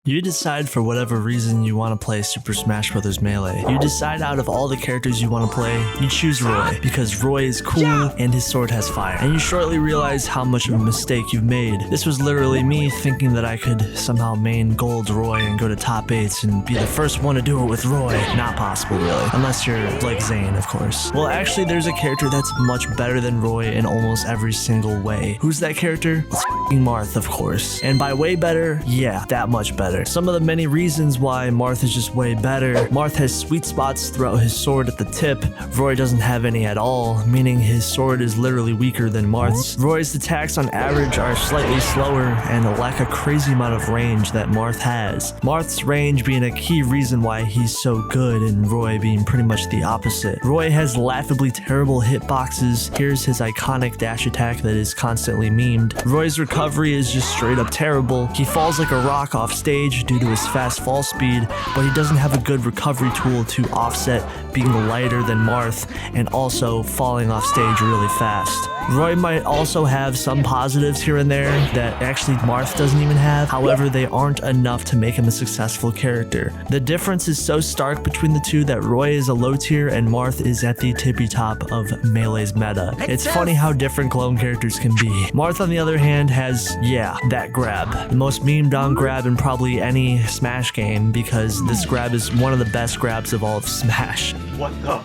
You decide for whatever reason you want to play Super Smash Bros. Melee. You decide out of all the characters you want to play, you choose Roy, because Roy is cool and his sword has fire. And you shortly realize how much of a mistake you've made. This was literally me thinking that I could somehow main gold Roy and go to top 8s and be the first one to do it with Roy. Not possible, really. Unless you're like Zane, of course. Well, actually, there's a character that's much better than Roy in almost every single way. Who's that character? It's Marth, of course. And by way better, yeah, that much better. Some of the many reasons why Marth is just way better. Marth has sweet spots throughout his sword at the tip. Roy doesn't have any at all, meaning his sword is literally weaker than Marth's. Roy's attacks on average are slightly slower and lack a crazy amount of range that Marth has. Marth's range being a key reason why he's so good and Roy being pretty much the opposite. Roy has laughably terrible hitboxes. Here's his iconic dash attack that is constantly memed. Roy's recovery is just straight up terrible. He falls like a rock off stage due to his fast fall speed, but he doesn't have a good recovery tool to offset being lighter than Marth and also falling off stage really fast. Roy might also have some positives here and there that actually Marth doesn't even have, however they aren't enough to make him a successful character. The difference is so stark between the two that Roy is a low tier and Marth is at the tippy top of Melee's meta. It's funny how different clone characters can be. Marth on the other hand has, yeah, that grab. The most memed on grab in probably any Smash game because this grab is one of the best grabs of all of Smash. What the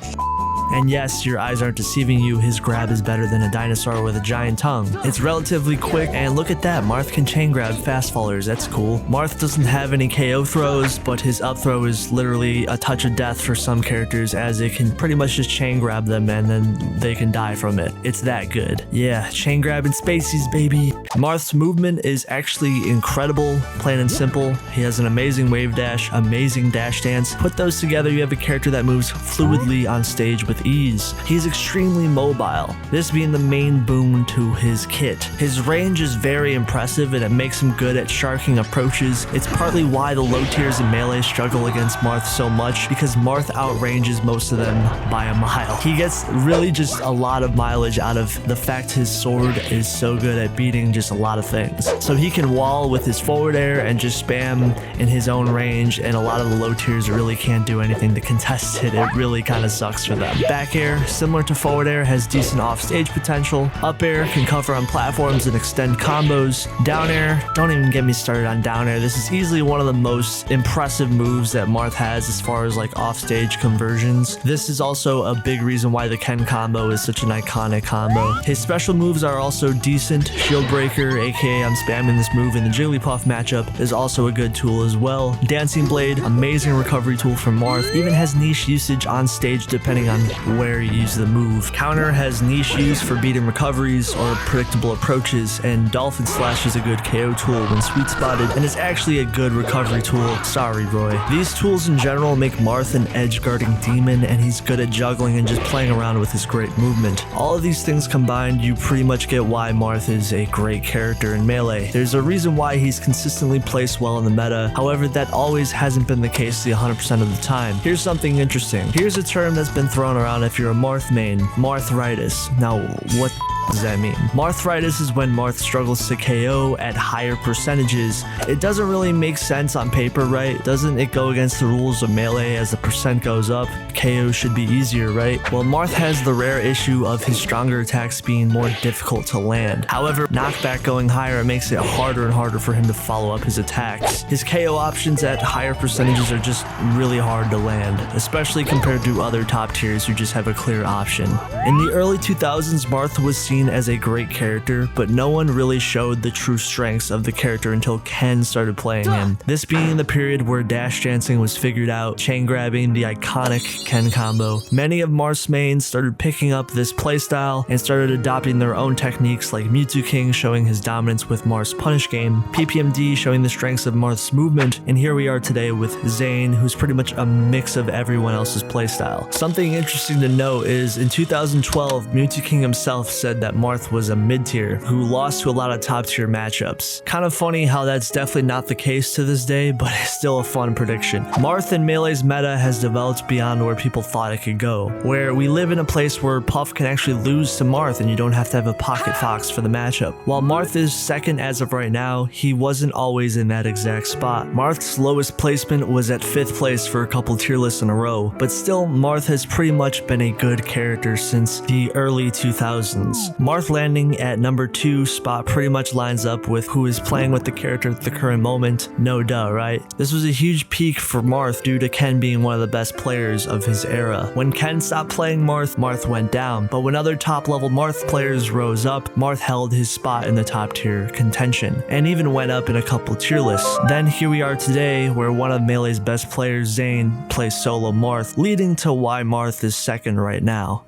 And yes, your eyes aren't deceiving you, his grab is better than a dinosaur with a giant tongue. It's relatively quick, and look at that, Marth can chain grab fast fallers, that's cool. Marth doesn't have any KO throws, but his up throw is literally a touch of death for some characters as it can pretty much just chain grab them and then they can die from it. It's that good. Yeah, chain grab and spacies, baby. Marth's movement is actually incredible, plain and simple. He has an amazing wave dash, amazing dash dance. Put those together, you have a character that moves fluidly on stage with ease. He's extremely mobile, this being the main boon to his kit. His range is very impressive and it makes him good at sharking approaches. It's partly why the low tiers in Melee struggle against Marth so much, because Marth outranges most of them by a mile. He gets really just a lot of mileage out of the fact his sword is so good at beating just a lot of things. So he can wall with his forward air and just spam in his own range, and a lot of the low tiers really can't do anything to contest it. It really kind of sucks for them. Back air, similar to forward air, has decent offstage potential. Up air can cover on platforms and extend combos. Down air, don't even get me started on down air. This is easily one of the most impressive moves that Marth has as far as like offstage conversions. This is also a big reason why the Ken combo is such an iconic combo. His special moves are also decent. Shield Breaker, aka I'm spamming this move in the Jigglypuff matchup, is also a good tool as well. Dancing Blade, amazing recovery tool from Marth, even has niche usage on stage depending on where you use the move. Counter has niche use for beating recoveries or predictable approaches, and Dolphin Slash is a good KO tool when sweet spotted and is actually a good recovery tool. Sorry, Roy. These tools in general make Marth an edge-guarding demon, and he's good at juggling and just playing around with his great movement. All of these things combined, you pretty much get why Marth is a great character in Melee. There's a reason why he's consistently placed well in the meta, however that always hasn't been the case the 100% of the time. Here's something interesting. Here's a term that's been thrown around if you're a Marth main: Marthritis. Now, what does that mean? Marthritis is when Marth struggles to KO at higher percentages. It doesn't really make sense on paper, right? Doesn't it go against the rules of Melee? As the percent goes up, KO should be easier, right? Well, Marth has the rare issue of his stronger attacks being more difficult to land. However, knockback going higher, it makes it harder and harder for him to follow up his attacks. His KO options at higher percentages are just really hard to land, especially compared to other top tiers who just have a clear option. In the early 2000s, Marth was seen as a great character, but no one really showed the true strengths of the character until Ken started playing him. This being the period where dash dancing was figured out, chain grabbing, the iconic Ken combo. Many of Marth's mains started picking up this playstyle and started adopting their own techniques, like Mewtwo King showing his dominance with Marth's punish game, PPMD showing the strengths of Marth's movement, and here we are today with Zane, who's pretty much a mix of everyone else's playstyle. Something interesting to note is in 2012, Mewtwo King himself said that Marth was a mid-tier who lost to a lot of top-tier matchups. Kind of funny how that's definitely not the case to this day, but it's still a fun prediction. Marth in Melee's meta has developed beyond where people thought it could go, where we live in a place where Puff can actually lose to Marth and you don't have to have a pocket fox for the matchup. While Marth is second as of right now, he wasn't always in that exact spot. Marth's lowest placement was at 5th place for a couple tier lists in a row, but still Marth has pretty much been a good character since the early 2000s. Marth landing at number 2 spot pretty much lines up with who is playing with the character at the current moment. No duh, right? This was a huge peak for Marth due to Ken being one of the best players of his era. When Ken stopped playing Marth, Marth went down, but when other top level Marth players rose up, Marth held his spot in the top tier contention, and even went up in a couple tier lists. Then here we are today, where one of Melee's best players, Zane, plays solo Marth, leading to why Marth is second right now.